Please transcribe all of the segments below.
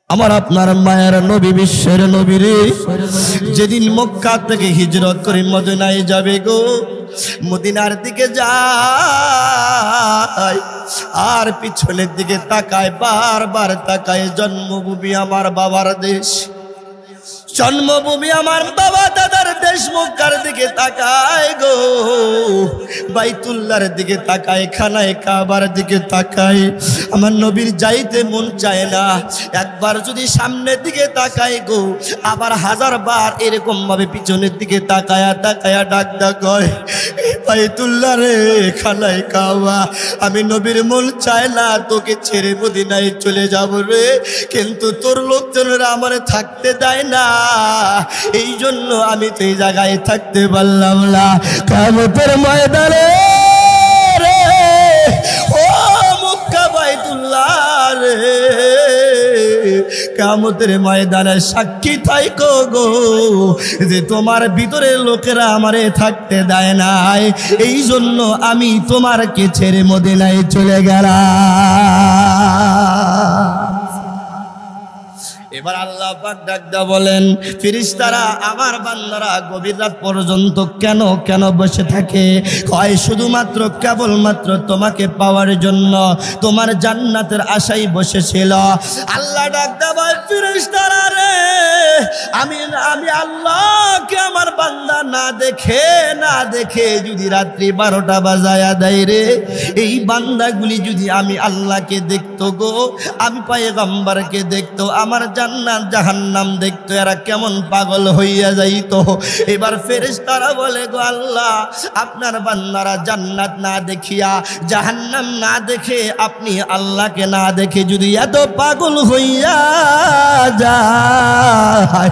আমার আপনার মায়ের নবী, বিশ্বের নবী রে, যেদিন মক্কা থেকে হিজরত করে মদিনায় যাবে গো, মদিনার দিকে যায় আর পিছনের দিকে তাকায়, বারবার তাকায়। জন্মভূমি আমার বাবার দেশ, জন্মভূমি আমার বাবা দাদার দেশ মক্কার দিকে তাকায় গো, বাইতুল্লাহর দিকে তাকায়, খানায় কাবার দিকে তাকায়। আমার নবীর যাইতে মন চায় না, একবার যদি সামনের দিকে তাকায় গো, আবার হাজারবার এরকম ভাবে পিছনের দিকে তাকায়া তাকায়া ডাক ডাক হয়, বাইতুল্লাহ রে, খানায় কাবা, আমি নবীর মন চায় না তোকে ছেড়ে মদিনায় চলে যাব রে, কিন্তু তোর লোকজনেরা আমারে থাকতে দেয় না, এই জন্য আমি তো এই জায়গায় থাকতে পারলাম না। কিয়ামতের ময়দানে রে, ও মক্কা বাইতুল্লাহ রে, কিয়ামতের ময়দানে সাক্ষী থাইকো গো যে তোমার ভিতরের লোকেরা আমারে থাকতে দেয় নাই, এই জন্য আমি তোমারকে ছেড়ে মদিনায় চলে গেলাম। এবার আল্লাহ পাক ডাকদা বলেন, ফেরেশতারা আমার বান্দারা গভীর রাত পর্যন্ত কেন কেন বসে থাকে? কয় শুধুমাত্র কেবলমাত্র তোমাকে পাওয়ার জন্য, তোমার জান্নাতের আশায় বসেছিল। আল্লাহ ডাকদা বলে, ফেরেশতারা রে, আমি আল্লাহকে আমার বান্দা না দেখে যদি রাত্রি 12টা বাজায়া দেয় রে, এই বান্দাগুলি যদি আমি আল্লাহকে দেখতো গো, আমি পয়গম্বরকে দেখতো, আমার জান্নাত জাহান্নাম দেখতো, এরা কেমন পাগল হইয়া যাইতো। এবার ফেরেশতারা বলে, গো আল্লাহ, আপনার বান্দারা জান্নাত না দেখিয়া, জাহান্নাম না দেখে, আপনি আল্লাহকে না দেখে যদি এত পাগল হইয়া যায়,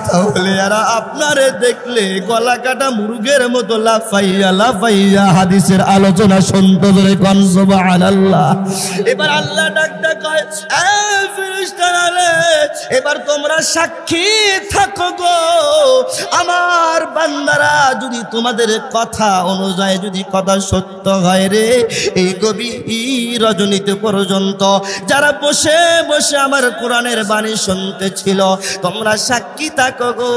তাহলে এরা আপনারে দেখলে গলা কাটা মুরগের মতো লাফাইয়া লাফাইয়া হাদিসের আলোচনা শুনতে ধরে কোন সুবহানাল্লাহ। এবার আল্লাহ ডাকতে কয়, এ ফেরেশতারা রে, এবার তোমরা সাক্ষী থাকো গো, আমার বান্দারা যদি তোমাদের কথা অনুযায়ী যদি কথা সত্য হয় রে, এই গভীর রজনীতে পর্যন্ত যারা বসে বসে আমার কোরআনের বাণী শুনতেছিল, তোমরা সাক্ষী থাকো গো,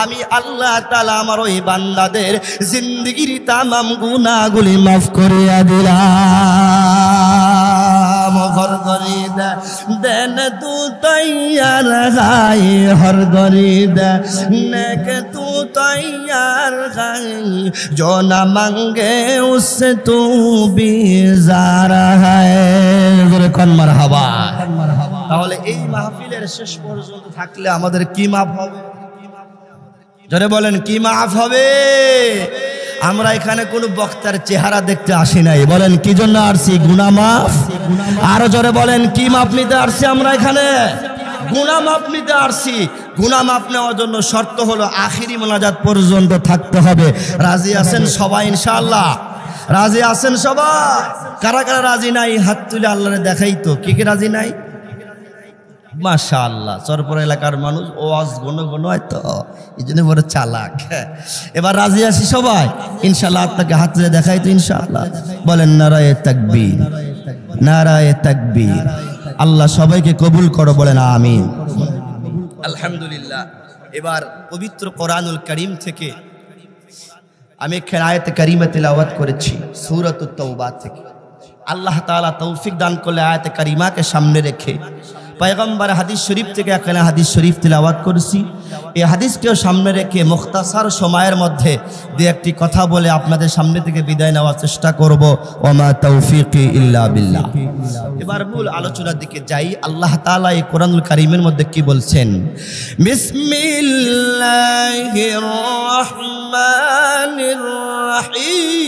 আমি আল্লাহ তাআলা আমার ওই বান্দাদের জিন্দেগির তামাম গুনাহগুলি মাফ করিয়া দিলাম। ঘর করে দেন তু তৈয়ার গাই, হর গরি দেখ তু তৈয়ার গাই, जो न मांगे उससे तू बीजार है। মারহাবা। তাহলে এই মাহফিলের শেষ পর্যন্ত থাকলে আমাদের কি মাফ হবে? জোরে বলেন, কি মাফ হবে? আমরা এখানে কোনো বক্তার চেহারা দেখতে আসি নাই, বলেন কি জন্য আসছি? গুনাহ মাফ। আরো জোরে বলেন, কি মাফ নিতে আসছি আমরা এখানে? গুনাহ মাফ নিতে আসছি। গুনাহ মাফ নেওয়ার জন্য শর্ত হলো আখিরি মোনাজাত পর্যন্ত থাকতে হবে। রাজি আছেন সবাই ইনশাআল্লাহ? রাজি আছেন সবাই? কারা কারা রাজি নাই হাত তুলে আল্লাহরে দেখাই তো, কে কে রাজি নাই? মাশাআল্লাহ, চরপর এলাকার মানুষ ওয়াজ ঘন ঘন হয় তো, এই জন্য বড় চালাক। এবার রাজি আছি সবাই ইনশাআল্লাহ? আপনাকে হাত তুলে দেখাই তো ইনশাআল্লাহ? বলেন নারায়ে তাকবীর, নারায়ে তাকবীর। আল্লাহ সবাইকে কবুল করো, বলেন আমিন। আলহামদুলিল্লাহ। এবার পবিত্র কোরআনুল কারীম থেকে আমি এক আয়াত কারীমা তিলাওয়াত করেছি সূরাতুত তাওবা থেকে। আল্লাহ তাআলা তৌফিক দান করলে আয়াত কারীমাকে সামনে রেখে পয়গম্বর হাদিস শরীফ থেকে একটা হাদিস শরীফ তিলাওয়াত করেছি। এই হাদিসকেও সামনে রেখে মুখতাসার সময়ের মধ্যে দু একটি কথা বলে আপনাদের সামনে থেকে বিদায় নেওয়ার চেষ্টা করব। ওমা তৌফিকি ইল্লা বিল্লাহ। এবার মূল আলোচনার দিকে যাই। আল্লাহ তাআলা এই কোরআনুল কারীমের মধ্যে কি বলছেন? বিসমিল্লাহির রহমানির রহিম।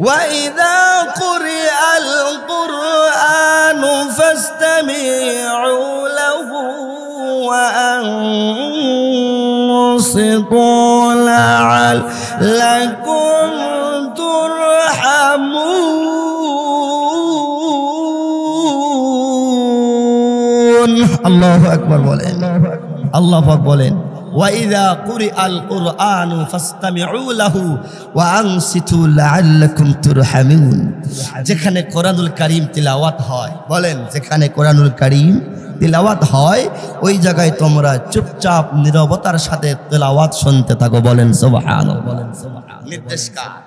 وَإِذَا قُرِئَ الْقُرْآنُ فَاسْتَمِعُوا لَهُ وَأَنصِتُوا لَعَلَّكُمْ تُرْحَمُونَ। আল্লাহু আকবার বলেন, আল্লাহু পাক বলেন, ওয়াইদা কুরিআল কুরআনু ফাসতামিউ লাহু ওয়া আনসিতু লাআল্লাকুম তুরহামুন। যেখানে কোরআনুল কারীম তিলাওয়াত হয়, বলেন যেখানে কোরআনুল কারীম তিলাওয়াত হয় ওই জায়গায় তোমরা চুপচাপ নীরবতার সাথে তিলাওয়াত শুনতে থাকো। বলেন সুবহানাল্লাহ। বলেন সুবহানাল্লাহ। নির্দেশ কার?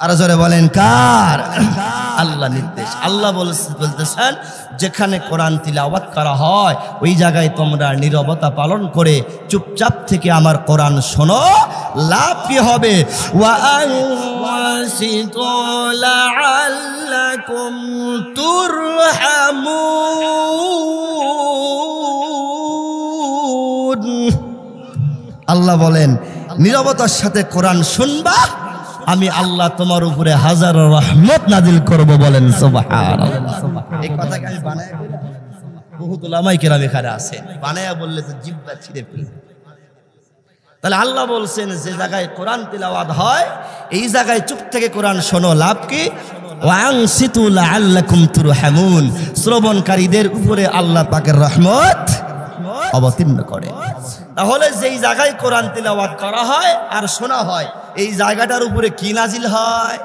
আর জোরে বলেন কার? আল্লাহ নির্দেশ। আল্লাহ বলতেছেন যেখানে কোরআন তিলাওয়াত করা হয় ওই জায়গায় তোমরা নীরবতা পালন করে চুপচাপ থেকে আমার কোরআন শোনো। লাভ কি হবে? ওয়া আনসিতু লাআল্লাকুম তুরহামুন। আল্লাহ বলেন নীরবতার সাথে কোরআন শুনবা, আমি আল্লাহ তোমার উপরে হাজারো রহমত নাজিল করব। বলেন সুবহানাল্লাহ। এই কথাকে আমি বানায় বহুত উলামায়ে কেরাম এখানে আছেন, বানায়া বললে তো জিহ্বা ছিঁড়ে ফেলবে। তাহলে আল্লাহ বলছেন যে জায়গায় কোরআন তিলাওয়াত হয় এই জায়গায় চুপ থেকে কোরআন শোনো। লাভ কি? ওয়া আনসিতু লাআল্লাকুম তুরহামুন। শ্রবণকারীদের উপরে আল্লাহ পাকের রহমত অবতীর্ণ করে। তাহলে যেই জায়গায় কোরআন তিলাওয়াত করা হয় আর শোনা হয় এই জায়গাটার উপরে কি নাজিল হয়?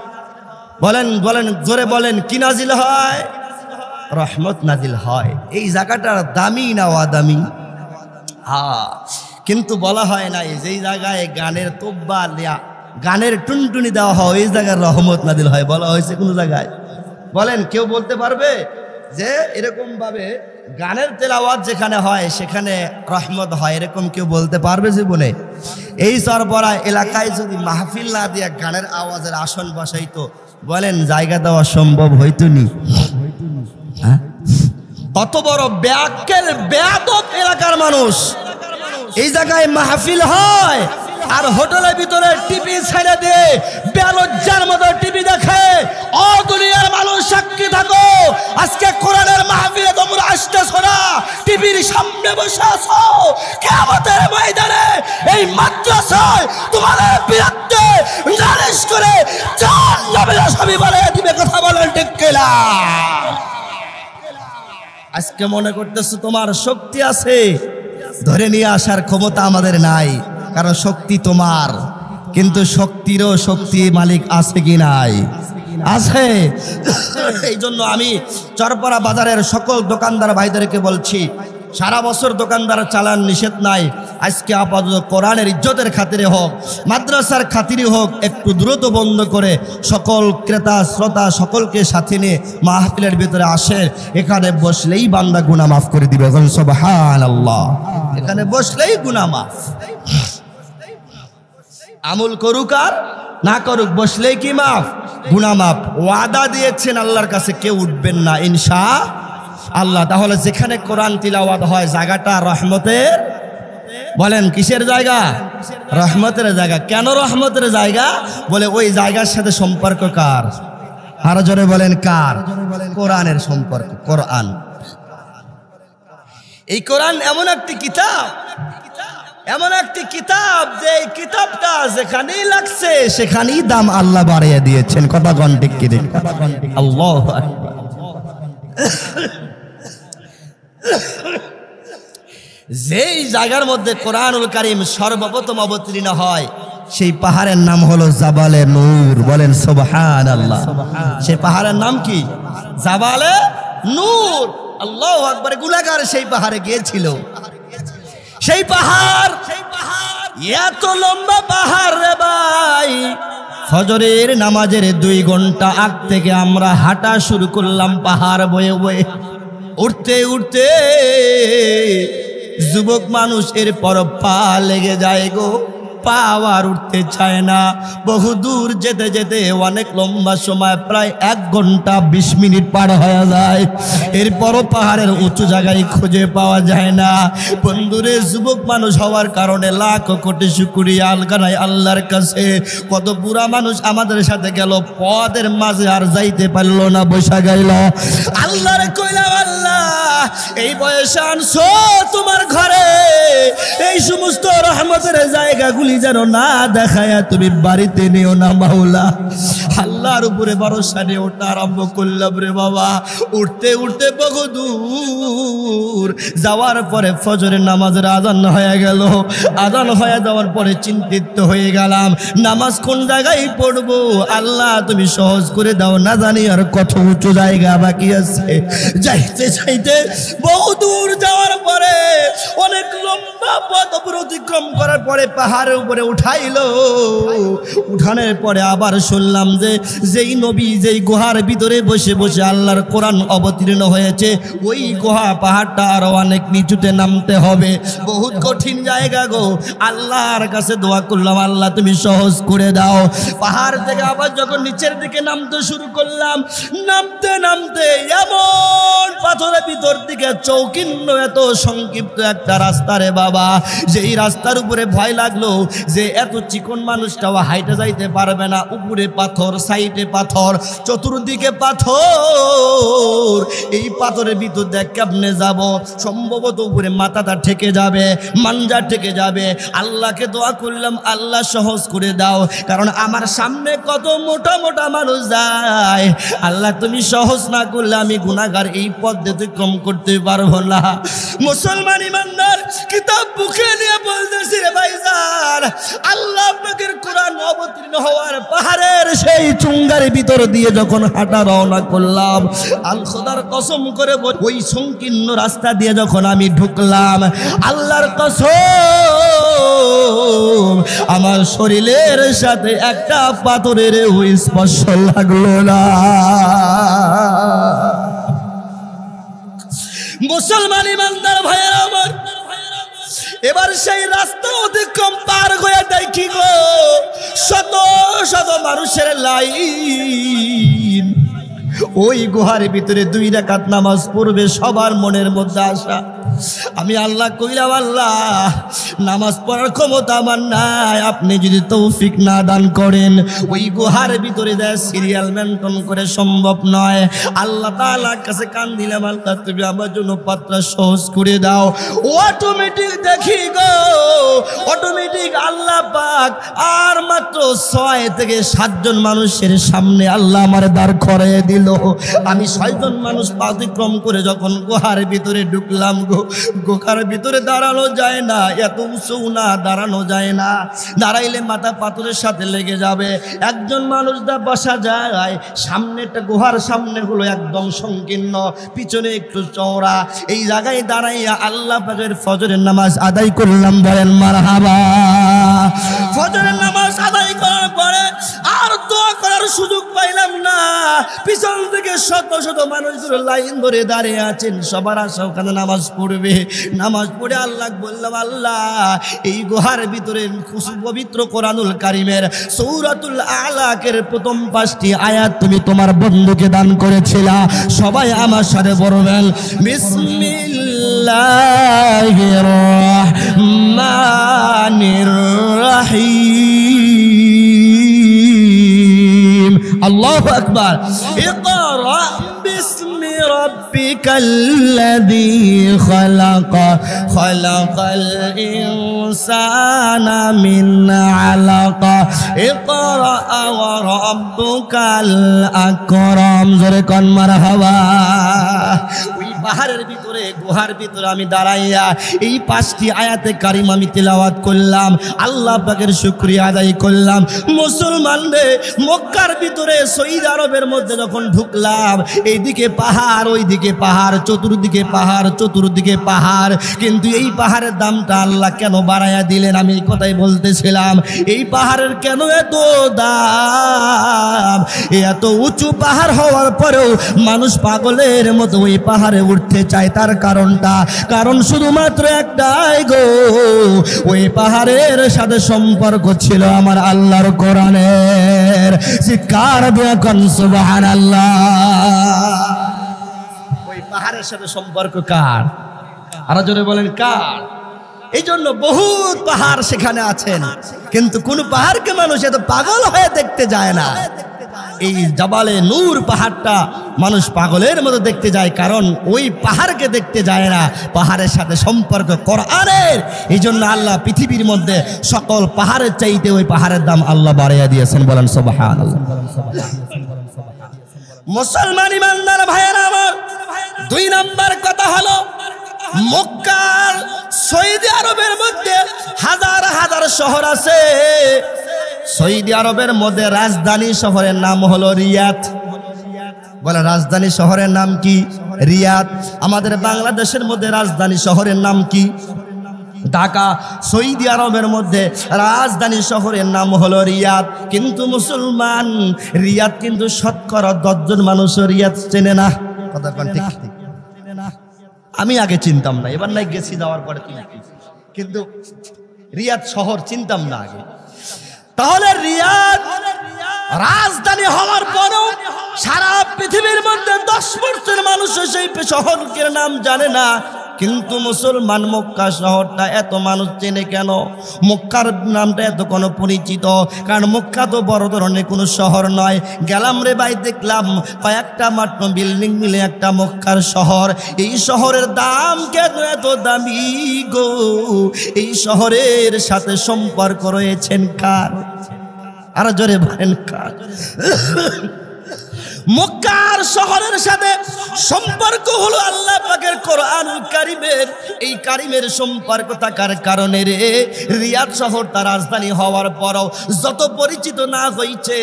বলেন বলেন জোরে বলেন, কি নাজিল হয়? রহমত নাজিল হয়। এই জায়গাটার দামি না ওয়াদামি? হ্যাঁ, কিন্তু বলা হয় না যেই জায়গায় গানের তোব্বা গানের টুনটুনি দেওয়া হয় এই জায়গায় রহমত নাজিল হয়, বলা হয়েছে কোন জায়গায়? বলেন, কেউ বলতে পারবে যে এরকম ভাবে গানের তেলাওয়াত যেখানে হয় সেখানে রহমত হয়? এরকম কেউ বলতে পারবে জীবনে? এই সরবরা এলাকায় যদি মাহফিল না দিয়ে গানের আওয়াজের আসন বসাইতো, বলেন জায়গা দেওয়া সম্ভব হইতো নি? কত বড় বেআক্কেল বেয়াদব এলাকার মানুষ। এই জায়গায় মাহফিল হয় আর হোটেলের ভিতরে টিভি ছেড়ে দিয়ে বেলজ্জার মতো টিভি দেখে। ও দুনিয়ার মানুষ সাক্ষী থাকো, আজকে কোরআনের মাহফিলে তোমরা আসতেছো না, টিভির সামনে বসে আছো। কিয়ামতের ময়দানে এই মাদ্রাসায় তোমাদের বিরুদ্ধে নালিশ করে জাহান্নামের আসামি বানিয়ে দিবে। কথা বলেন ঠিক কিনা? আজকে মনে করতেছো তোমার শক্তি আছে, ধরে নিয়ে আসার ক্ষমতা আমাদের নাই, কারণ শক্তি তোমার, কিন্তু শক্তিরও শক্তি মালিক আছে কি নাই? আছে। এই জন্য আমি চরপাড়া বাজারের সকল দোকানদার ভাইদেরকে বলছি, সারা বছর দোকানদার চালান নিষেধ নাই, আজকে আপাতত কোরআনের ইজ্জতের খাতিরে হোক, মাদ্রাসার খাতিরে হোক, একটু দ্রুত বন্ধ করে সকল ক্রেতা শ্রোতা সকলকে সাথে নিয়ে মাহফিলের ভিতরে আসেন। এখানে বসলেই বান্দা গুনাহ মাফ করে দিবে। সুবহানাল্লাহ। এখানে বসলেই গুনাহ মাফ। আমল করুক আর না করুক, বসলেই কি মাফ? গুনাহ মাফ। ওয়াদা দিয়েছেন আল্লাহর কাছে, কেউ উঠবেন না ইনশাআল্লাহ। তাহলে যেখানে কোরআন তিলাওয়াত হয় জায়গাটা রহমতের, বলেন কিসের জায়গা? রহমতের জায়গা। কেন রহমতের জায়গা? বলে ওই জায়গার সাথে সম্পর্ক কার? আরো জোরে বলেন কার? কোরআনের সম্পর্ক। কোরআন, এই কোরআন এমন একটি কিতাব, এমন একটি কিতাব যে এই কিতাবটা যেখানেই লাগছে সেখানেই দাম আল্লাহ বাড়িয়ে দিয়েছেন। কথা কোন ঠিক কি? আল্লাহু আকবার। যেই জায়গার মধ্যে কোরআনুল কারীম সর্বপ্রথম অবতীর্ণ হয় সেই পাহাড়ের নাম হলো জাবালে নূর। বলেন সুবহানাল্লাহ। সেই পাহাড়ের নাম কি? জাবালে নূর। আল্লাহু আকবার। গুনাহগার সেই পাহাড়ে গিয়েছিল। সেই পাহাড় এত লম্বা পাহাড় রে ভাই, ফজরের নামাজের 2 ঘন্টা আগ থেকে আমরা হাঁটা শুরু করলাম পাহাড় বয়ে বয়ে। উঠতে উঠতে যুবক মানুষ এর পর পা লেগে যায় গো, পা আর উঠতে চায় না। বহু দূর যেতে যেতে অনেক লম্বা সময়, প্রায় 1 ঘন্টা 20 মিনিট পার হয়ে যায়। এরপরও পাহাড়ের উঁচু জায়গায় খুঁজে পাওয়া যায় না। বন্ধুরে, যুবক মানুষ হওয়ার কারণে লাখ কোটি শুকরিয়া আলকানায় আল্লাহর কাছে। কত বুড়া মানুষ আমাদের সাথে গেল, পদের মাঝে আর যাইতে পারল না, বসা গেল। আল্লাহর কইলাম, আল্লাহ এই বয়সে আনছো তোমার ঘরে, এই সমস্ত রহমতের জায়গাগুলি জানি যেন না দেখায়া তুমি বাড়িতে নিও না মাওলা। আল্লাহর উপরে ভরসা নিয়ে ওঠা আরম্ভ করলাম রে বাবা। উঠতে উঠতে বহুদূর যাওয়ার পরে ফজরের নামাজের আজান হয়ে গেল। আজান হয়ে যাওয়ার পরে চিন্তিত হয়ে গেলাম, নামাজ কোন জায়গায় পড়বো। আল্লাহ তুমি সহজ করে দাও, না জানি আর কত উঁচু জায়গা বাকি আছে। যাইতে যাইতে বহুদূর যাওয়ার পরে অনেক লম্বা পথ অতিক্রম করার পরে পাহাড়ের উপরে উঠাইলো। উঠানোর পরে আবার শুনলাম যে যেই নবী যেই গুহার ভিতরে বসে বসে আল্লাহর কোরআন অবতীর্ণ হয়েছে, ওই গুহা পাহাড়টা আরো অনেক নিচুতে নামতে হবে, বহুত কঠিন জায়গা গো। আল্লাহর কাছে দোয়া করলাম, আল্লাহ তুমি সহজ করে দাও। পাহাড় থেকে আবার যখন নিচের দিকে নামতে শুরু করলাম, নামতে নামতে এমন পাথরের ভিতর দিকে চৌকিন্ন এত সংক্ষিপ্ত একটা রাস্তা রে বাবা, যেই রাস্তার উপরে ভয় লাগলো যে এত চিকন মানুষটাও হাইটে যাইতে পারবে না। উপরে পাথর, সাইডে পাথর, চতুর্দিকে পাথর। এই পাথরের ভিতর দেখ কেমনে যাব, সম্ভবত উপরে মাথাটা ঠেকে যাবে, মাঞ্জা ঠেকে যাবে। আল্লাহকে দোয়া করলাম, আল্লাহ সহজ করে দাও, কারণ আমার সামনে কত মোটা মোটা মানুষ যায়। আল্লাহ তুমি সহজ না করলে আমি গুনাহগার, এই পথ অতিক্রম করতে পারবো না। মুসলমান ইমানদার কিতাব বুকে নিয়ে বলতেছি রে ভাইজান, আল্লাহ পাকের কোরআন অবতীর্ণ হওয়ার পাহাড়ের সেই চুঙ্গার ভিতর দিয়ে যখন হাঁটা রওনা করলাম, আল খোদার কসম করে ওই সংকীর্ণ রাস্তা দিয়ে যখন আমি ঢুকলাম, আল্লাহর কসম আমার শরীরের সাথে একটা পাথরের স্পর্শ লাগলো না। মুসলমান ইমানদার ভাইয়েরা আমার, এবার সেই রাস্তা অতিক্রম পার হয়ে দেখি গো শত শত মানুষের লাইন। ওই গুহার ভিতরে 2 রাকাত নামাজ পড়বে সবার মনের মধ্যে আসা। আমি আল্লাহ কইলাম, আল্লাহ নামাজ পড়ার ক্ষমতা আমার নাই, আপনি যদি তৌফিক না দান করেন ওই গুহার ভিতরে যায় সিরিয়াল মেনটেন করে সম্ভব নয়। আল্লাহ তাআলার কাছে কান দিলাম, আল্লাহ তুমি আমার জন্য পাত্রা সহজ করে দাও। অটোমেটিক দেখি গো, অটোমেটিক আল্লাহ পাক আর মাত্র 6 থেকে 7 জন মানুষের সামনে আল্লাহ আমার দাঁড় করিয়ে দিল। আমি 6 জন মানুষ অতিক্রম করে যখন গুহার ভিতরে ঢুকলাম গো, গুহার ভিতরে দাঁড়ানো যায় না, এত উঁচু না, দাঁড়ানো যায় না, দাঁড়াইলে মাথা পাথরের সাথে লেগে যাবে। একজন মানুষ দা বসা যায়, সামনেটা গুহার সামনে হলো একদম সংকীর্ণ, পিছনে একটু চওড়া। এই জায়গায় দাঁড়াইয়া আল্লাহ পাকের ফজরের নামাজ আদায় করলাম, বলেন মারহাবা। ফজরের নামাজ আদায় করার পরে আর দোয়া করার সুযোগ পাইলাম না। পিছন থেকে শত শত মানুষগুলো লাইন ধরে দাঁড়িয়ে আছেন, সবার আশা ওখানে নামাজ পড়বে। নামাজ পড়ে আল্লাহ বললাম, আল্লাহ এই গুহার ভিতরে পবিত্র কোরআনুল কারীমের সূরাতুল আলাকের প্রথম 5টি আয়াত তুমি তোমার বন্ধুকে দান করেছিলা। সবাই আমার সাথে পড়বেন, বিসমিল্লাহির রহমানির রহিম। আল্লাহু আকবার। ইকরা বিসমি রাব্বিকাল্লাযী খালাক, খালাকাল ইনসানা মিন আলাক, ইকরা ওয়া রাব্বুকাল আকরাম। জোরে কোন মারহাবা। ওই পাহাড়ের ভিতরে গুহার ভিতরে আমি দাঁড়াইয়া এই 5টি আয়াতে কারিম আমি তেলাওয়াত করলাম, আল্লাহ পাকের শুকরিয়া আদায় করলাম। মুসলমানদের মক্কার ভিতরে সৌদি আরবের মধ্যে যখন ঢুকলাম, এইদিকে পাহাড়, ওইদিকে পাহাড়, চতুর্দিকে পাহাড়, চতুর্দিকে পাহাড়। কিন্তু এই পাহাড়ের দামটা আল্লাহ কেন বাড়াইয়া দিলেন, আমি এই কথাই বলতেছিলাম। এই পাহাড়ের কেন এত দাম? এত উঁচু পাহাড় হওয়ার পরেও মানুষ পাগলের মতো ওই পাহাড়ে উঠতে চায়। তার কারণটা, কারণ শুধুমাত্র একটাই গো, ওই পাহাড়ের সাথে সম্পর্ক ছিল আমার আল্লাহর কোরআনের। চিৎকার দিয়ে কোন সুবহানাল্লাহ। ওই পাহাড়ের সাথে সম্পর্ক কার? আরো জোরে বলেন কার? এই জন্য বহুত পাহাড় সেখানে আছেন, কিন্তু কোন পাহাড়কে মানুষ এত পাগল হয়ে দেখতে যায় না। এই জাবালে নূর পাহাড়টা মানুষ পাগলের মতো দেখতে যায়, কারণ ওই পাহাড়কে দেখতে যায় না, পাহাড়ের সাথে সম্পর্ক কোরআনের। এই জন্য আল্লাহ পৃথিবীর মধ্যে সকল পাহাড়ের চাইতে ওই পাহাড়ের দাম আল্লাহ বাড়াইয়া দিয়েছেন, বলেন সুবহানাল্লাহ। মুসলমান ইমানদার ভাইয়েরা আমার, 2 নম্বর কথা হলো মক্কার সৌদি আরবের মধ্যে হাজার হাজার শহর আছে। সৌদি আরবের মধ্যে রাজধানী শহরের নাম হলো রিয়াদ। বলে রাজধানী শহরের নাম কি? রিয়াদ। আমাদের বাংলাদেশের মধ্যে রাজধানী শহরের নাম কি? ঢাকা। সৌদি আরবের মধ্যে রাজধানী শহরের নাম হলো রিয়াদ। কিন্তু মুসলমান, রিয়াদ কিন্তু শতকরা 10 জন মানুষ রিয়াদ চেনে না। কথা কোন ঠিক? আমি আগে চিনতাম না, এবার নাই গেছি, যাওয়ার পরে কিন্তু রিয়াদ শহর চিনতাম না আগে। তাহলে রিয়াদ রাজধানী হওয়ার পরেও সারা পৃথিবীর মধ্যে 10% মানুষ সেই শহরের নাম জানে না। কিন্তু মুসলমান মক্কা শহরটা এত মানুষ চেনে কেন? মক্কার নামটা এত কোনো পরিচিত, কারণ মক্কা তো বড় ধরনের কোনো শহর নয়। গেলাম রে ভাই, দেখলাম কয়েকটা মাত্র বিল্ডিং মিলে একটা মক্কার শহর। এই শহরের দাম কেন এত দামি গো? এই শহরের সাথে সম্পর্ক রয়েছেন কার? আর জোরে বলেন কার? মক্কার শহরের সাথে সম্পর্ক হলো আল্লাহ পাকের কোরআনুল কারীমের। এই কারীমের সম্পর্ক থাকার কারণে রে রিয়াদ শহর তার রাজধানী হওয়ার পরও যত পরিচিত না হয়েছে,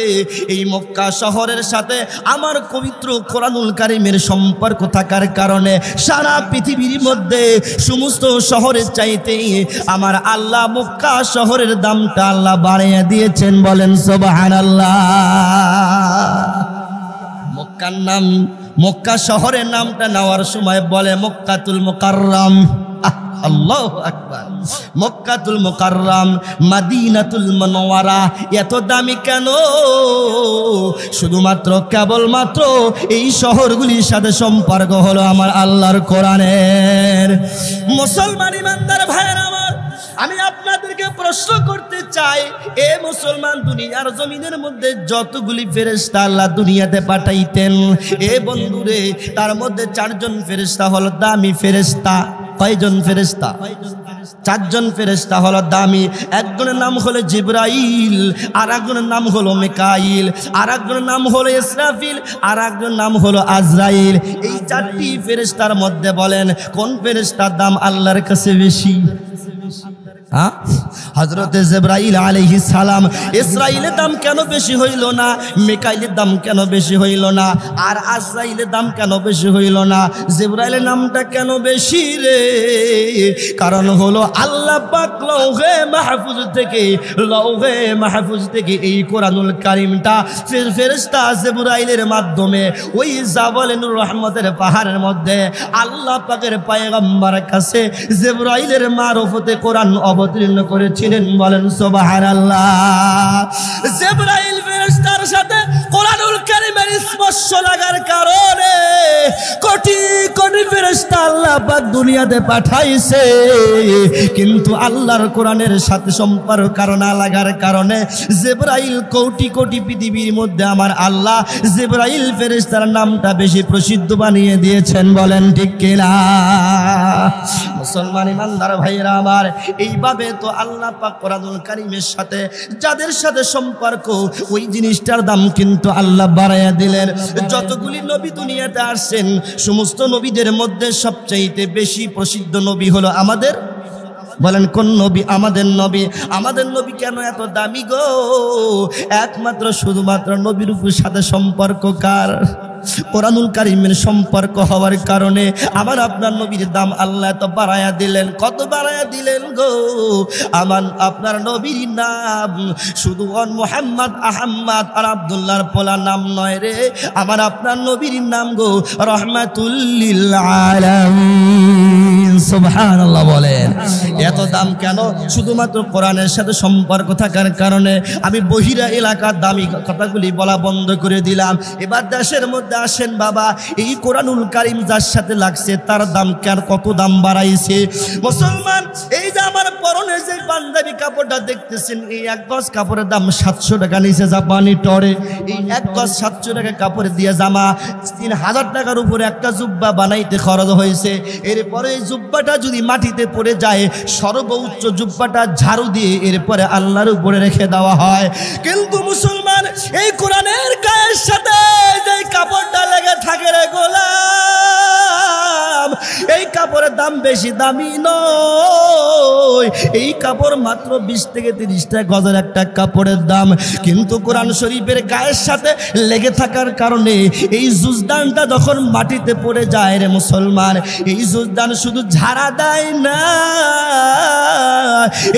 এই মক্কা শহরের সাথে আমার পবিত্র কোরআনুল কারীমের সম্পর্ক থাকার কারণে সারা পৃথিবীর মধ্যে সমস্ত শহরের চাইতে আমার আল্লাহ মক্কা শহরের দামটা আল্লাহ বাড়িয়ে দিয়েছেন, বলেন সুবহানাল্লাহ। মক্কার নাম, মক্কা শহরের নামটা নেওয়ার সময় বলে মক্কাতুল মুকাররম। আল্লাহু আকবার। মক্কাতুল মুকাররম, মদিনাতুল মুনাওয়ারা এত দামি কেন? শুধুমাত্র কেবলমাত্র এই শহরগুলির সাথে সম্পর্ক হলো আমার আল্লাহর কোরআনের। মুসলমান ইমানদার ভাইয়েরা আমার, আমি আপনাদেরকে প্রশ্ন করতে চাই, এ মুসলমান, দুনিয়ার জমিনের মধ্যে যতগুলি ফেরেশতা আল্লাহ দুনিয়াতে পাঠাইতেন, এ বন্ধুরে, তার মধ্যে 4 জন ফেরেশতা হলো দামি ফেরেশতা। কয়জন ফেরেশতা? 4 জন ফেরেশতা হলো দামি। একজনের নাম হলো জিবরাইল, আর একজনের নাম হলো মিকাইল, আর একজনের নাম হলো ইসরাফিল, আর একজনের নাম হলো আজরাইল। এই 4টি ফেরেশতার মধ্যে বলেন কোন ফেরেশতার দাম আল্লাহর কাছে বেশি? হযরত জিবরাইল আলাইহিস সালাম। ইসরাইলের দাম কেন বেশি হইল না? মিকাইলের দাম কেন বেশি হইল না? আর আজরাইলের দাম কেন বেশি হইল না? জিবরাইলের নামটা কেন বেশি রে? কারণ হলো আল্লাহ পাক লৌহে মাহফুজ থেকে এই কোরআনুল কারীমটা ফেরেশতা জিবরাইলের মাধ্যমে ওই জাবালে নূর রহমতের পাহাড়ের মধ্যে আল্লাহ পাকের পয়গম্বরের কাছে জিবরাইলের মারফতে কোরআন অবতীর্ণ করেছিলেন, বলেন সুবহানাল্লাহ। জিবরাইল ফেরেশতার সাথে কোরআনুল কারীমের স্পর্শ লাগার কারণে কোটি কোটি ফেরেশতা আল্লাহ পাক দুনিয়াতে পাঠাইছে, কিন্তু আল্লাহর কোরআনের সাথে সম্পর্ক না লাগার কারণে জিবরাইল কোটি কোটি পৃথিবীর মধ্যে আমার আল্লাহ জিবরাইল ফেরেশতার নামটা বেশি প্রসিদ্ধ বানিয়ে দিয়েছেন, বলেন ঠিক কিনা? মুসলমান ইমানদার ভাইরা আমার, এইভাবে তো আল্লাহ পাক কোরআনুল কারীমের সাথে যাদের সাথে সম্পর্ক, ওই জিনিসটার দাম কিন্তু আল্লাহ বাড়াইয়া দিলেন। যতগুলি নবী দুনিয়াতে আসছেন, সমস্ত নবীদের মধ্যে সবচাইতে বেশি প্রসিদ্ধ নবী হলো আমাদের, বলেন কোন নবী? আমাদের নবী। আমাদের নবী কেন এত দামি গো? একমাত্র শুধুমাত্র নবীর উপর সাথে সম্পর্ক কার? কোরআনুল কারীমের সম্পর্ক হওয়ার কারণে আমার আপনার নবীর দাম আল্লাহ এত বাড়ায়া দিলেন। কত বাড়ায়া দিলেন গো? আমার আপনার নবীর নাম শুধু মুহাম্মদ, আহমদ আর আব্দুল্লাহর পোলা নাম নয় রে, আমার আপনার নবীর নাম গো রহমাতুল লিল আলামিন। সুবহানাল্লাহ বলেন। এত দাম কেন? শুধুমাত্র কোরআনের সাথে সম্পর্ক থাকার কারণে। আমি বহিরা এলাকার দামি কথাগুলি বলা বন্ধ করে দিলাম। এবার দেশের মধ্যে আসেন বাবা, এই কোরআনুল কারীম যার সাথে লাগছে তার দাম কেন, কত দাম বাড়াইছে মুসলমান। এই যে আমার পরনে যে পাঞ্জাবি কাপড়টা দেখতেছেন, এই এক গজ কাপড়ের দাম 700 টাকা নিচে জাপানি টরে। এই এক গজ 700 টাকা কাপড় দিয়ে জামা 3000 টাকার উপরে একটা জুব্বা বানাইতে খরচ হয়েছে। এরপরে এই জুব্বাটা যদি মাটিতে পড়ে যায়, সর্বোচ্চ জুব্বাটা ঝাড়ু দিয়ে এরপরে আল্লাহর উপরে রেখে দেওয়া হয়। কিন্তু মুসলমান, এই কোরআনের গায়ের সাথে যে কাপড়টা লেগে থাকে রে গোলাম, এই কাপড়ের দাম বেশি দামি নয়। এই কাপড় মাত্র 20 থেকে 30 টাকা গজের একটা কাপড়ের দাম। কিন্তু কোরআন শরীফের গায়ের সাথে লেগে থাকার কারণে এই জুজদানটা যখন মাটিতে পড়ে যায় রে মুসলমান, এই জুজদান শুধু ঝাড়া দেয় না,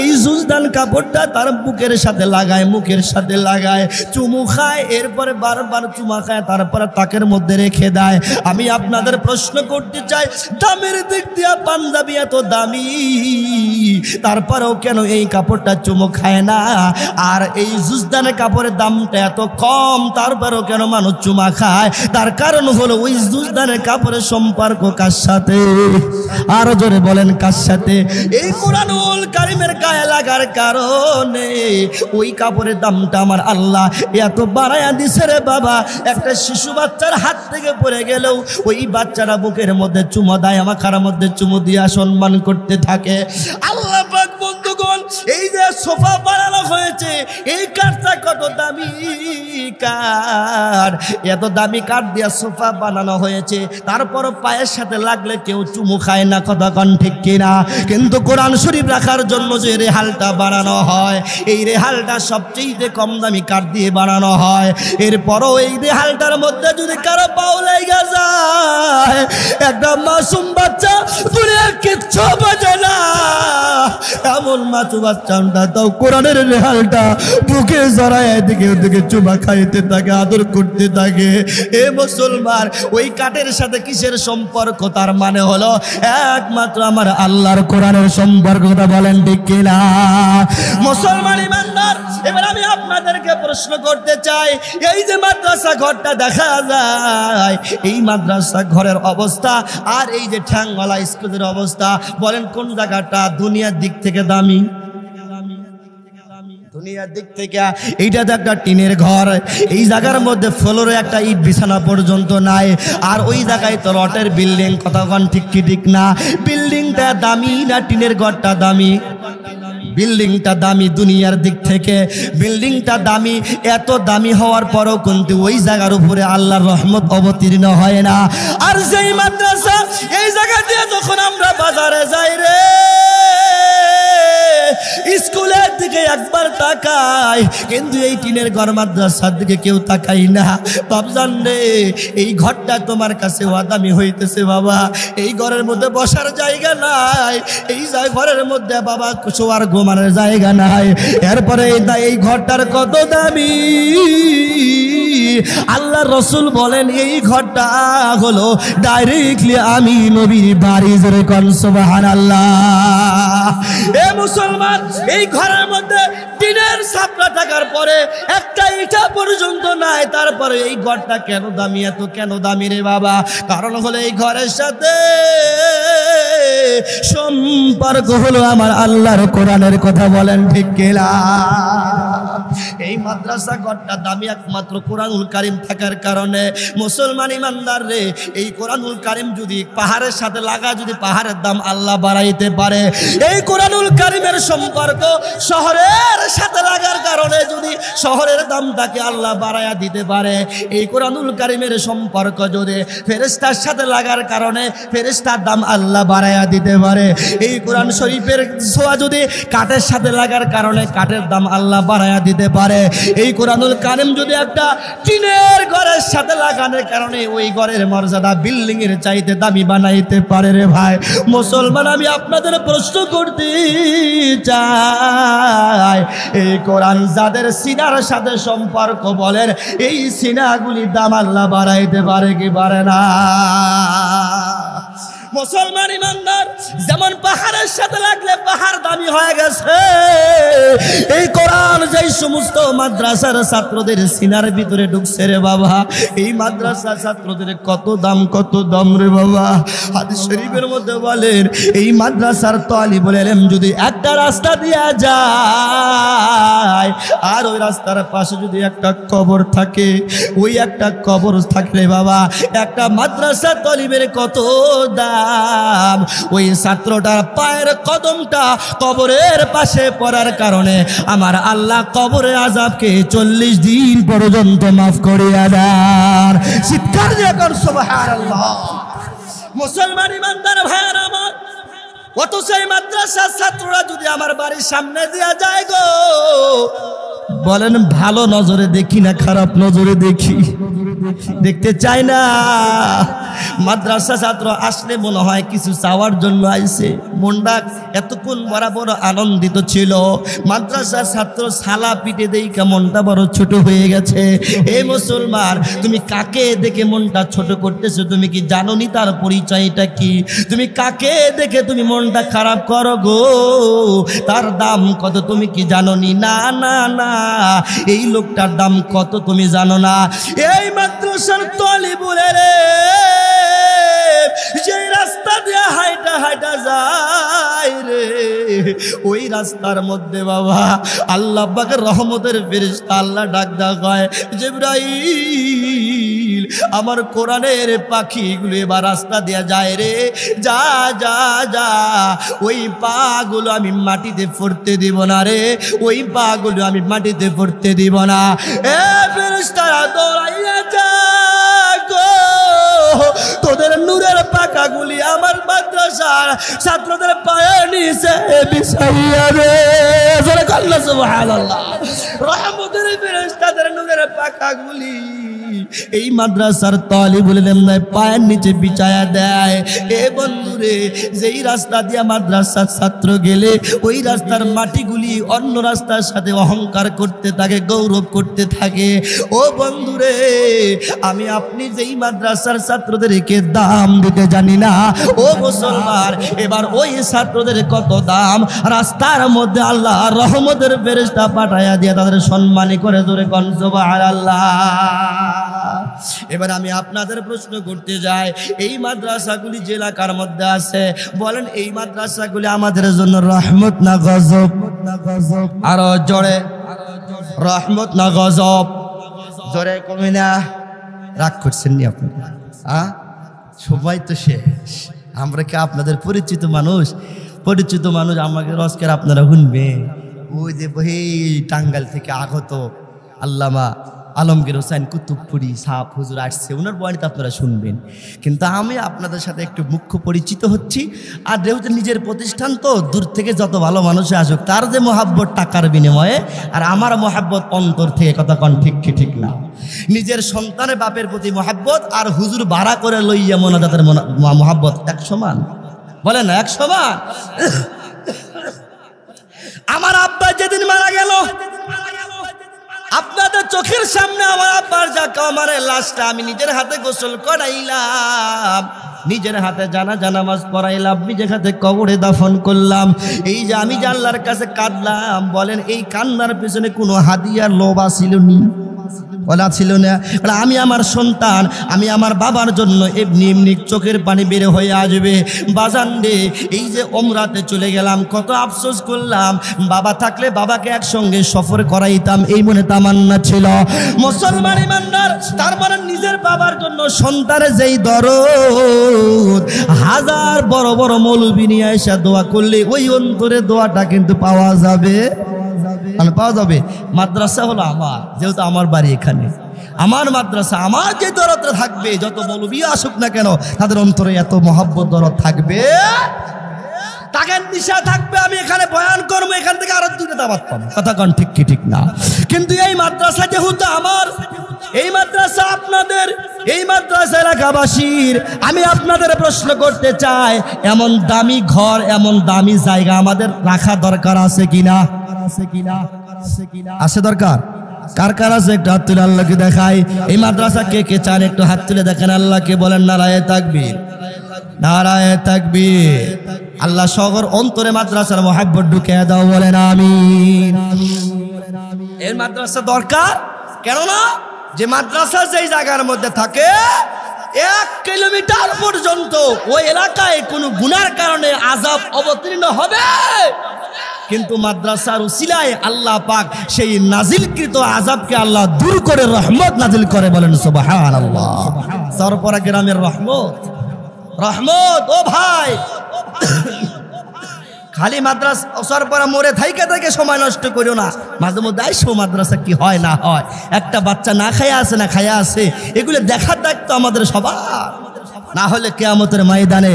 এই জুজদান কাপড়টা তার বুকের সাথে লাগায়, মুখের সাথে লাগায়, চুমু খায়, এরপরে বারবার চুমা খায়, তারপরে তাকের মধ্যে রেখে দেয়। আমি আপনাদের প্রশ্ন করতে চাই, দামের দিক দিয়ে পাঞ্জাবি এত দামি, তারপরেও কেন এই কাপড়টা চুমু খায় না? আর এই জুজদানের কাপড়ের দামটা এত কম, তারপরেও কেন মানুষ চুমা খায়? তার কারণ হলো ওই জুজদানের কাপড়ের সম্পর্ক কার সাথে? আরো জোরে বলেন, কার সাথে? এই কোরআনুল কারীমের গায়ে লাগার কারণে ওই কাপড়ের দামটা আমার আল্লাহ এত বাড়ায়া দিছে রে বাবা। একটা শিশু বাচ্চার হাত থেকে পড়ে গেলেও ওই বাচ্চারা বুকের মধ্যে চুমো দেয়, মাথার মধ্যে চুমু দিয়া সম্মান করতে থাকে। আল্লাহ পাক বন্ধুগণ, এই যে সোফা বানানো হয়েছে, এই কাঠটা কত দামি কাঠ, এত দামি কাঠ দিয়া সোফা বানানো হয়েছে, তারপরও পায়ের সাথে লাগলে কেউ চুমু খায় না, কথা কন ঠিক কিনা? কিন্তু কোরআন শরীফ রাখার জন্য যে রেহালটা বানানো হয়, এই রেহালটা সবচেয়ে কম দামি কাঠ দিয়ে বানানো হয়। এরপরও এই রেহালটার মধ্যে যদি কারো পাও লেগে যায়, একটা মাসুম বাচ্চা দুনিয়ার কিচ্ছু বোঝে না, এমন মাসুম বাচ্চাটা তাও কোরআনের রেহালটা বুকে জড়ায় এদিকে ওদিকে চুমা খাইতে থাকে, আদর করতে থাকে। এ মুসলমান, ওই কাঠের সাথে কিসের সম্পর্ক? তার মানে হলো একমাত্র আমার আল্লাহর কোরআনের সম্পর্ক। কথা বলেন ঠিক কিনা মুসলমান ইমানদার? এবার আমি আপনাদেরকে প্রশ্ন করতে চাই, এই যে মাদ্রাসা ঘরটা দেখা যায়, এই মাদ্রাসা ঘরের অবস্থা আর এই যে ঠ্যাংওয়ালা স্কুলের অবস্থা, বলেন কোন জায়গাটা দুনিয়ার দিক থেকে দামি? দুনিয়ার দিক থেকে এইটা তো একটা টিনের ঘর, এই জায়গার মধ্যে ফ্লোরে একটা ইট বিছানা পর্যন্ত নাই, আর ওই জায়গায় তো রটের বিল্ডিং। কতক্ষণ ঠিক কি ঠিক না? বিল্ডিংটা দামি না টিনের ঘরটা দামি? বিল্ডিংটা দামি দুনিয়ার দিক থেকে, বিল্ডিংটা দামি। এত দামি হওয়ার পরও কিন্তু ওই জায়গার উপরে আল্লাহর রহমত অবতীর্ণ হয় না। আর যেই মাদ্রাসা, এই জায়গা দিয়ে যখন আমরা বাজারে যাই রে, স্কুলের দিকে একবার তাকাই, কিন্তু এই টিনের ঘর মাদ্রাসার দিকে কেউ তাকাই না। বাপজান রে, এই ঘরটা তোমার কাছে দামি হইতেছে বাবা। এই ঘরের মধ্যে বসার জায়গা নাই, এই ঘরের মধ্যে বাবা শোয়ার ঘুমানোর জায়গা নাই। এরপরে এই ঘরটার কত দামি। আল্লাহ রসুল বলেন এই ঘরটা হলো ডাইরেক্টলি আমি নবীর বাড়ি। জোরে কোন সুবহানাল্লাহ। এ মুসলমান, এই ঘরের মধ্যে টিনের ছাপড়া থাকার পরে একটা ইটা পর্যন্ত নাই, তারপরে এই ঘরটা কেন দামি? এত কেন দামি রে বাবা? কারণ হলো এই ঘরের সাথে সম্পর্ক হলো আমার আল্লাহর কোরআনের। কথা বলেন ঠিক কিনা? এই মাদ্রাসা ঘরটা দামি একমাত্র কোরআনুল কারীম থাকার কারণে। মুসলমান ইমানদার রে, এই কোরআনুল কারীম যদি পাহাড়ের সাথে লাগা, যদি পাহাড়ের দাম আল্লাহ বাড়াইতে পারে, এই কোরআনুল কারীমের সম্পর্ক শহরের সাথে লাগার কারণে যদি শহরের দামটাকে আল্লাহ বাড়াইয়া দিতে পারে, এই কোরআনুল কারীমের সম্পর্ক যদি ফেরেশতার সাথে লাগার কারণে ফেরেশতার দাম আল্লাহ বাড়াইয়া দিতে পারে, এই কোরআন শরীফের ছোঁয়া যদি কাঠের সাথে লাগার কারণে কাঠের দাম আল্লাহ বাড়াইয়া দিতে পারে, এই কোরআনুল কারীম যদি একটা টিনের ঘরের সাথে লাগানোর কারণে ওই ঘরের মর্যাদা বিল্ডিং এর চাইতে দামি বানাইতে পারে রে ভাই মুসলমান। আমি আপনাদের প্রশ্ন করতে চাই, এই কোরআন যাদের সিনার সাথে সম্পর্ক, বলেন এই সিনাগুলি দাম আল্লাহ বাড়াইতে পারে কি পারে না? মুসলমান ইমানদার যেমন পাহাড়ের সাথে লাগলে পাহাড় দামি হয়ে গেছে, এই কোরআন যেই সমস্ত মাদ্রাসার ছাত্রদের সিনার ভিতরে ঢুকছে রে বাবা, এই মাদ্রাসার ছাত্রদের কত দাম রে বাবা। হাদিস শরীফের মধ্যে বলেন এই মাদ্রাসার তালিবুল ইলম যদি একটা রাস্তা দিয়া যায় আর ওই রাস্তার পাশে যদি একটা কবর থাকে, ওই একটা কবর থাকলে বাবা একটা মাদ্রাসা তালিবের কত দাম। ওই ছাত্রটার পায়ের কদমটা কবরের পাশে পড়ার কারণে আমার আল্লাহ কবরের আযাবকে 40 দিন পর্যন্ত মাফ করিয়া দেন। চিৎকার দিয়ে কর সুবহানাল্লাহ। মুসলমান ইমানদার ভাইরা আমার, অথচ এই মাদ্রাসার ছাত্ররা যদি আমার বাড়ির সামনে দিয়া যায় গো, বলেন ভালো নজরে দেখি না খারাপ নজরে দেখি? দেখতে চাই না। মাদ্রাসা ছাত্র আসলে মনে হয় কিছু চাওয়ার জন্য আইছে। মনটা এতক্ষণ বরাবর আনন্দিত ছিল, মাদ্রাসা ছাত্র সালা পিটে দেই মনটা বড় ছোট হয়ে গেছে। এই মুসলমান, তুমি কাকে দেখে মনটা ছোট করতেছো? তুমি কি জানো নি তার পরিচয়টা কি? তুমি কাকে দেখে তুমি মনটা খারাপ করো গো? তার দাম কত তুমি কি জানো নি? না না না, এই লোকটার দাম কত তুমি জানো না? এই মাদ্রাসার তালিবুল ইলম যে রাস্তা দিয়ে হাইটা যায় রে, ওই রাস্তার মধ্যে বাবা আল্লাহ পাকের রহমতের ফেরেশতা আল্লাহ ডাক কয়, জিবরাইল আমার কোরআনের পাখিগুলো এবার রাস্তা দিয়ে যায় রে, যা যা যা, ওই পাগুলো আমি মাটিতে পড়তে দিব না রে, ওই পাগুলো আমি মাটিতে পড়তে দিব না। এ ফেরেশতারা দৌড়াইয়া যা গো, তোদের নূরের পাখাগুলি আমার মাদ্রাসার ছাত্রদের পায়ের নিচে বিছাইয়া দে। জোরে আল্লাহ সুবহানাল্লাহ। রহমতের ফেরেশতাদের নূরের পাখাগুলি এই মাদ্রাসার তালিবুল ইলমের পায়ের নিচে বিছায়া দেয়। এ বন্ধুরে, যেই রাস্তা দিয়ে মাদ্রাসার ছাত্র গেলে ওই রাস্তার মাটিগুলি অন্য রাস্তার সাথে অহংকার করতে থাকে, গৌরব করতে থাকে। ও বন্ধুরে, আমি আপনি যেই মাদ্রাসার ছাত্রদেরকে দাম দিতে জানি না, ও মুসলমান, এবার ওই ছাত্রদের কত দাম রাস্তার মধ্যে আল্লাহ রহমতের ফেরেশতা পাঠায়া দিয়ে তাদের সম্মানী করে। জোরে কোন সুবহানাল্লাহ। এবার আমি আপনাদের প্রশ্ন করতে যাই, এই মাদ্রাসাগুলি যে এলাকার মধ্যে আছে, বলেন এই মাদ্রাসাগুলি আমাদের জন্য রহমত না গজব? আরো জোরে, রহমত না গজব? জোরে কমে না? রাগ করছেন নি আপনারা? সবাই তো শেষ। আমরা কি আপনাদের পরিচিত মানুষ? আমাকে রসকের আপনারা শুনবে। ওই যে টাঙ্গাইল থেকে আগত আল্লামা আলমগীর হোসেন কুতুবপুরি সাহাব হুজুর আসছে, ওনার বয়ানটা আপনারা শুনবেন। কিন্তু আমি আপনাদের সাথে একটু মুখ্য পরিচিত হচ্ছি। আর যেহেতু নিজের প্রতিষ্ঠান, তো দূর থেকে যত ভালো মানুষে আসুক, তার যে মহাব্বত টাকার বিনিময়ে, আর আমার মহাব্বত অন্তর থেকে। কথা কন ঠিক কি ঠিক না? নিজের সন্তানের বাপের প্রতি মহাব্বত আর হুজুর ভাড়া করে লইয়া মোনাজাতের মহাব্বত এক সমান? বলেন না এক সমান? আমার আব্বা যেদিন মারা গেল, আপনাদের চোখের সামনে আমার আব্বার আমার লাশটা আমি নিজের হাতে গোসল করাইলাম, নিজের হাতে জানাজা নামাজ পড়াইলাম, নিজের হাতে কবরে দাফন করলাম। এই যে আমি যে আল্লাহর কাছে কাঁদলাম, বলেন এই কান্নার পিছনে কোনো হাদিয়ার লোভ ছিল নি? বলা ছিল না? আমি আমার সন্তান, আমি আমার বাবার জন্য এমনি এমনি চোখের পানি বের হয়ে আসবে। বাজান রে, এই যে ওমরাতে চলে গেলাম, কত আফসোস করলাম, বাবা থাকলে বাবাকে একসঙ্গে সফর করাইতাম, এই মনে তামান্না ছিল। মুসলমান ইমানদার, তার মানে নিজের বাবার জন্য সন্তানের যেই দরদ, হাজার বড় বড় মৌলবী নিয়ে এসে দোয়া করলে ওই অন্তরে দোয়াটা কিন্তু পাওয়া যাবে, পাওয়া যাবে। মাদ্রাসা হলো আমার, যেহেতু আমার বাড়ি এখানে, আমার মাদ্রাসা, আমার যে দরদ থাকবে, যত মৌলবী আসুক না কেন, তাদের অন্তরে এত মহব্বত দরদ থাকবে, টাকার নিশা থাকবে। আমি এখানে বয়ান করবো, এখান থেকে আরো দুটো দাওয়াত পাবো। কথা কন ঠিক কি ঠিক না? কিন্তু এই মাদ্রাসা যেহেতু আমার, এই মাদ্রাসা আপনাদের, এই মাদ্রাসা এলাকাবাসীর, আমি আপনাদের প্রশ্ন করতে চাই, এমন দামি ঘর, এমন দামি জায়গা আমাদের রাখা দরকার আছে কিনা? আছে দরকার? কার কার আছে? একটু হাত তুলে আল্লাহকে দেখাই। এই মাদ্রাসা কে কে চান একটু হাত তুলে দেখেন, আল্লাহকে বলেন নারায়ে তাকবীর। নারায়ে তাকবীর। আল্লাহ সগর অন্তরে মাদ্রাসার মোহাব্বত ঢুকে দাও, বলেন আমিন। এই মাদ্রাসা দরকার, কেননা যে মাদ্রাসা যেই জায়গার মধ্যে থাকে 1 কিলোমিটার পর্যন্ত ওই এলাকায় কোনো গুনার কারণে আযাব অবতীর্ণ হবে, কিন্তু মাদ্রাসার উসিলায় আল্লাহ পাক সেই নাজিলকৃত আযাবকে আল্লাহ দূর করে রহমত নাজিল করে, বলেন সুবহানাল্লাহ। সরপরা গ্রামের রহমত, রহমত। ও ভাই, খালি মাদ্রাসা সরপরা মোড়ে থাইকে থেকে সময় নষ্ট করিও না, মাঝে মধ্যে আইসো মাদ্রাসা কি হয় না হয়। একটা বাচ্চা না খায়া আছে না খায়া আছে, এগুলো দেখার দায়িত্ব আমাদের সবার। না হলে কিয়ামতের ময়দানে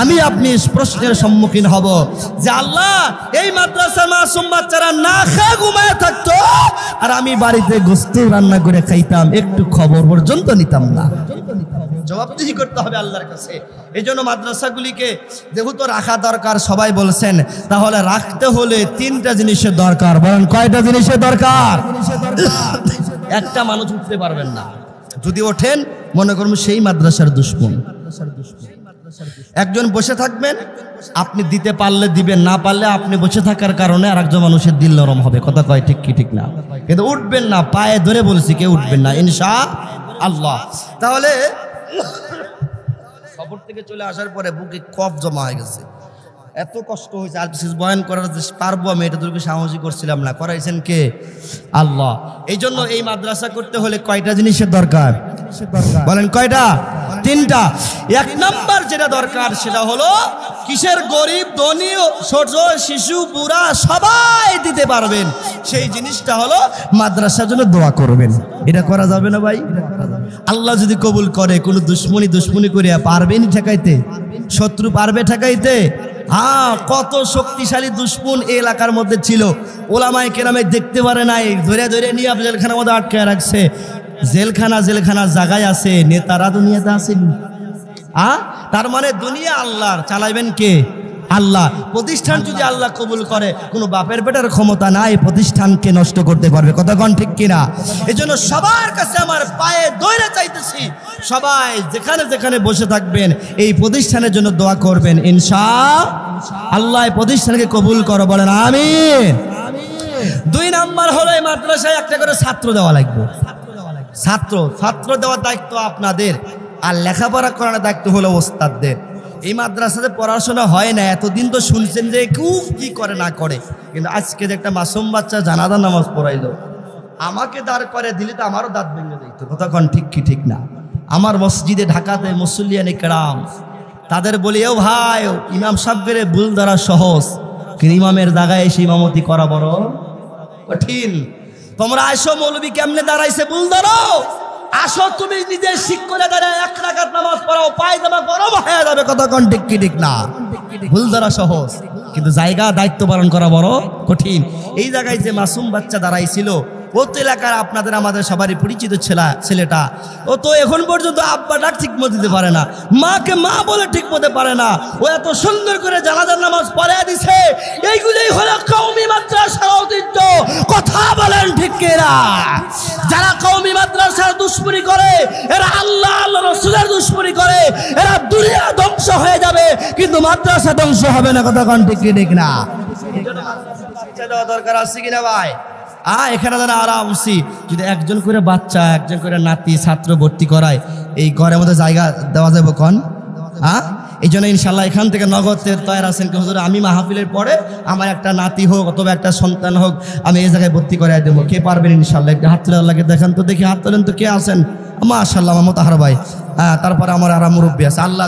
আমি আপনি প্রশ্নের সম্মুখীন হব যে আল্লাহ, এই মাদ্রাসার মাসুম বাচ্চারা না খেয়ে ঘুমায় থাকতো আর আমি বাড়িতে গোশত রান্না করে খাইতাম, একটু খবর পর্যন্ত নিতাম না। জবাবদিহি করতে হবে আল্লাহর কাছে। এই জন্য মাদ্রাসাগুলিকে যেহেতু রাখা দরকার সবাই বলছেন, তাহলে রাখতে হলে 3টা জিনিসের দরকার। বলেন কয়টা জিনিসের দরকার? একটা মানুষ উঠতে পারবেন না, যদি ওঠেন মনে করুন সেই মাদ্রাসার দুশমন। একজন বসে থাকবেন, আপনি দিতে পারলে দিবেন, না পারলে আপনি বসে থাকার কারণে আর একজন মানুষের দিল নরম হবে। কথা কয় ঠিক কি ঠিক না? কিন্তু উঠবেন না, পায়ে ধরে বলছি কেউ উঠবেন না ইনশাআল্লাহ। তাহলে খবর থেকে চলে আসার পরে বুকে কফ জমা হয়ে গেছে, এত কষ্ট হয়েছে, আর বিশেষ বয়ান করার পারবো আমি, এটা তোকে সাহসী করছিলাম না, করাইছেন কে? আল্লাহ। এই জন্য এই মাদ্রাসা করতে হলে কয়টা জিনিসের দরকার? বলেন কয়টা? 3টা। 1 নাম্বার যেটা দরকার সেটা হলো কিসের? গরিব ধনী ছোট শিশু বুড়া সবাই দিতে পারবেন, সেই জিনিসটা হলো মাদ্রাসার জন্য দোয়া করবেন। এটা করা যাবে না ভাই? আল্লাহ যদি কবুল করে, কোনো দুশ্মনী করে পারবেন ঠেকাইতে? শত্রু পারবে ঠেকাইতে? হ্যাঁ, কত শক্তিশালী দুশ্মন এই এলাকার মধ্যে ছিল, ওলামায়ে কেরামে দেখতে পারে নাই, ধরে ধরে নিয়ে জেলখানার মধ্যে আটকে রাখছে। জেলখানা জায়গায় আছে, নেতারা দুনিয়াতে আসেনি। তার মানে দুনিয়া আল্লাহর, চালাইবেন কে? আল্লাহ। প্রতিষ্ঠান যদি আল্লাহ কবুল করে, কোনো বাপের বেটার ক্ষমতা নাই প্রতিষ্ঠানকে নষ্ট করতে পারবে। কথা কোন ঠিক কিনা? এই জন্য সবার কাছে আমার পায়ে দইরা চাইতেছি, সবাই যেখানে যেখানে বসে থাকবেন এই প্রতিষ্ঠানের জন্য দোয়া করবেন ইনশাআল্লাহ। প্রতিষ্ঠানকে কবুল করো, বলেন আমিন। 2 নাম্বার হলো এই মাদ্রাসায় একটা করে ছাত্র দেওয়া লাগবে। ছাত্র দেওয়ার দায়িত্ব আপনাদের, আর লেখাপড়া করানোর দায়িত্ব হলো ওস্তাদদের। এই মাদ্রাসাতে পড়াশোনা হয় না, এতদিন তো শুনছেন যে খুব কি করে না করে, কিন্তু আজকে যে একটা মাসুম বাচ্চা জানাজা নামাজ পড়াইলো, আমাকে দাঁড় করে দিলে তো আমারও দাঁত ভেঙে দিত। কতক্ষণ ঠিক কি ঠিক না? আমার মসজিদে ঢাকাতে মুসল্লিয়ানে কেরাম তাদের বলি, ও ভাই, ইমাম সাহেবের ভুল ধরা সহজ, কিন্তু ইমামের জায়গায় এসে ইমামতি করা বড় কঠিন। তোমরা আসো, মৌলবী কেমনে দাঁড়াইছে ভুল ধরো, আসো তুমি নিজে শিখ করে দাঁড়ায় 1 রাকাত নামাজ পড়াও, পায়জামা গরম হয়ে যাবে। কতক্ষণ ঠিক কি ঠিক না? ভুল ধরা সহজ, কিন্তু জায়গা দায়িত্ব পালন করা বড় কঠিন। এই জায়গায় যে মাসুম বাচ্চা দাঁড়াইছিল, ও তো এলাকার আপনাদের আমাদের সবারই পরিচিত ছেলেটা, ও তো এখন পর্যন্ত আব্বা ডাক ঠিক মতো দিতে পারে না, মাকে মা বলে ঠিক মতো পারে না, ও এত সুন্দর করে জানাজার নামাজ পড়ে দিছে। এইগুলোই হলো কওমি মাদ্রাসার ঐতিহ্য। কথা বলেন ঠিক কিনা? যারা কওমি মাদ্রাসার দুশমনি করে, এরা আল্লাহ রাসূলের দুশমনি করে, এরা দুনিয়া ধ্বংস হয়ে যাবে, কিন্তু মাদ্রাসা ধ্বংস হবে না। কথা কোন ঠিক ঠিক না? বাচ্চা দেওয়া দরকার আছে কিনা ভাই? এখানে যেন আরামসি যদি একজন করে বাচ্চা, একজন করে নাতি ছাত্র ভর্তি করায়, এই ঘরের মধ্যে জায়গা দেওয়া যাবে কন? এই জন্য ইনশাল্লাহ এখান থেকে নগদের তৈরি আছেন হুজুর, আমি মাহফিলের পরে আমার একটা নাতি হোক অথবা একটা সন্তান হোক, আমি এই জায়গায় ভর্তি করে দেবো। কে পারবেন ইনশাল্লাহ? একটা হাত তুলে আল্লাহকে দেখান তো দেখি, হাত তোলেন তো কে আছেন? মাশাআল্লাহ, আমার মোতাহার ভাই। তারপরে আমার আর মুরব্বী আছে। আল্লাহ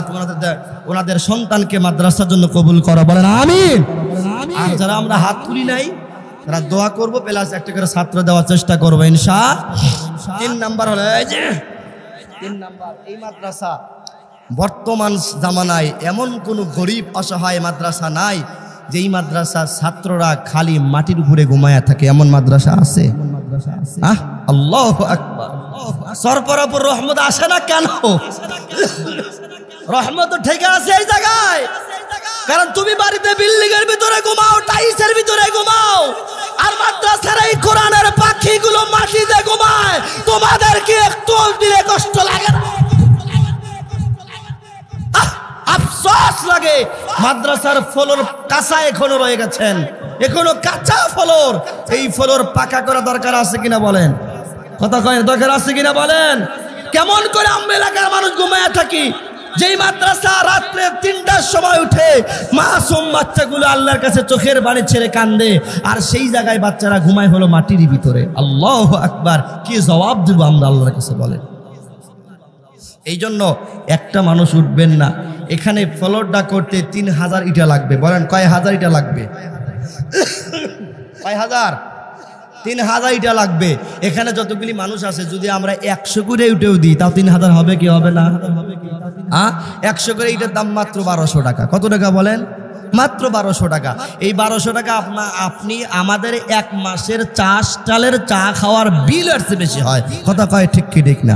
ওনাদের সন্তানকে মাদ্রাসার জন্য কবুল করো, বলেন আমিন। আর যারা আমরা হাত তুলি নাই, তারা দোয়া করবো, প্লাস একটা করে ছাত্র দেওয়ার চেষ্টা করবো ইনশাআল্লাহ। 3 নাম্বার হলো এই মাদ্রাসা বর্তমান জামানায় এমন কোনো গরিব অসহায় মাদ্রাসা নাই যেই মাদ্রাসার ছাত্ররা খালি মাটির উপরে ঘুমায়া থাকে, এমন মাদ্রাসা আছে? আল্লাহু আকবার। সরপরাপুর রহমত আসে না কেন? রহমত ঠিক আছে এই জায়গায়, কারণ তুমি বাড়িতে বিল্ডিং এর ভিতরে ঘুমাও, টাইলসের ভিতরে ঘুমাও, আর মাদ্রাসার এই কোরআনের পাখিগুলো মাটিতে ঘুমায়। তোমাদের কি একটু দিলে কষ্ট লাগে না? লাগে। মাদ্রাসার ফ্লোর কাঁচা এখনো রয়ে গেছেন, এখনো কাঁচা ফ্লোর। এই ফ্লোর পাকা করা দরকার আছে কিনা বলেন? কথা কয় দরকার আছে কিনা বলেন? কেমন করে আমরা এলাকার মানুষ ঘুমায় থাকি? যেই মাদ্রাসা রাত্রে ৩টার সময় উঠে মাসুম বাচ্চাগুলো আল্লাহর কাছে চোখের বাড়ি ছেড়ে কান্দে, আর সেই জায়গায় বাচ্চারা ঘুমায় হলো মাটির ভিতরে। আল্লাহু আকবার, কি জবাব দিব আমরা আল্লাহর কাছে বলেন? এই জন্য একটা মানুষ উঠবেন না। এখানে ফ্লোরটা করতে ৩,০০০ ইটা লাগবে। বলেন কয় হাজার ইটা লাগবে? কয় হাজার? ৩,০০০ ইটা লাগবে। এখানে যতগুলি মানুষ আছে যদি আমরা 100 করে উঠেও দিই তাও ৩,০০০ হবে কি হবে না? 100 করে ইটার দাম মাত্র 1200 টাকা। কত টাকা বলেন? মাত্র 1200 টাকা। এই 1200 টাকা আপনি আমাদের 1 মাসের চালের চা খাওয়ার বিল এর চেয়ে বেশি হয়। কথা কয় ঠিক কি ঠিক না?